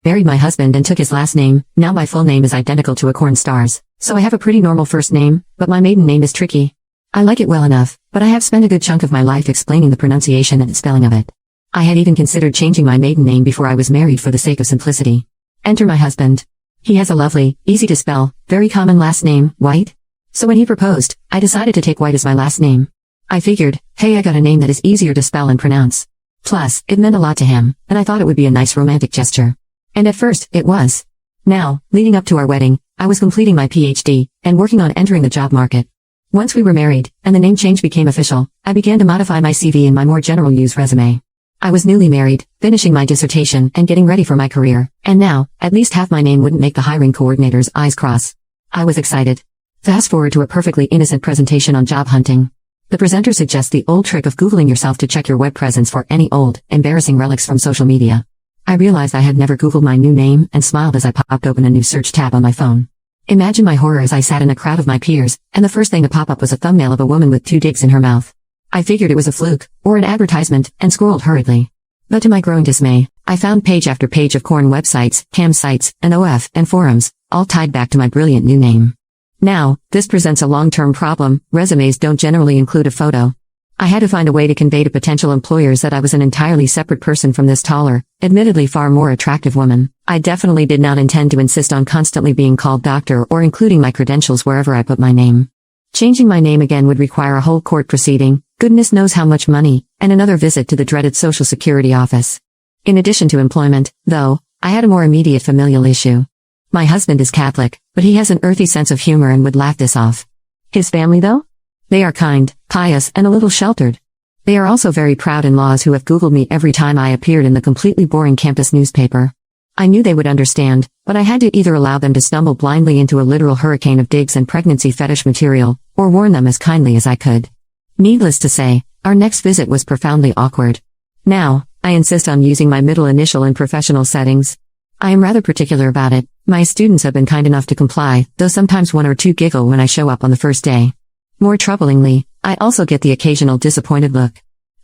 Married my husband and took his last name. Now my full name is identical to a cornstars, so I have a pretty normal first name, but my maiden name is tricky. I like it well enough, but I have spent a good chunk of my life explaining the pronunciation and spelling of it. I had even considered changing my maiden name before I was married for the sake of simplicity. Enter my husband. He has a lovely, easy to spell, very common last name, White. So when he proposed, I decided to take White as my last name. I figured, hey, I got a name that is easier to spell and pronounce. Plus, it meant a lot to him, and I thought it would be a nice romantic gesture. And at first, it was. Now, leading up to our wedding, I was completing my PhD, and working on entering the job market. Once we were married, and the name change became official, I began to modify my CV and my more general use resume. I was newly married, finishing my dissertation and getting ready for my career, and now, at least half my name wouldn't make the hiring coordinator's eyes cross. I was excited. Fast forward to a perfectly innocent presentation on job hunting. The presenter suggests the old trick of Googling yourself to check your web presence for any old, embarrassing relics from social media. I realized I had never Googled my new name and smiled as I popped open a new search tab on my phone. Imagine my horror as I sat in a crowd of my peers, and the first thing to pop up was a thumbnail of a woman with 2 dicks in her mouth. I figured it was a fluke, or an advertisement, and scrolled hurriedly. But to my growing dismay, I found page after page of corn websites, cam sites, and OF, and forums, all tied back to my brilliant new name. Now, this presents a long-term problem. Resumes don't generally include a photo. I had to find a way to convey to potential employers that I was an entirely separate person from this taller, admittedly far more attractive woman. I definitely did not intend to insist on constantly being called doctor or including my credentials wherever I put my name. Changing my name again would require a whole court proceeding, goodness knows how much money, and another visit to the dreaded Social Security office. In addition to employment, though, I had a more immediate familial issue. My husband is Catholic, but he has an earthy sense of humor and would laugh this off. His family, though? They are kind, pious, and a little sheltered. They are also very proud in-laws who have Googled me every time I appeared in the completely boring campus newspaper. I knew they would understand, but I had to either allow them to stumble blindly into a literal hurricane of digs and pregnancy fetish material, or warn them as kindly as I could. Needless to say, our next visit was profoundly awkward. Now, I insist on using my middle initial in professional settings. I am rather particular about it. My students have been kind enough to comply, though sometimes 1 or 2 giggle when I show up on the first day. More troublingly, I also get the occasional disappointed look.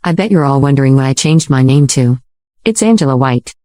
I bet you're all wondering what I changed my name to. It's Angela White.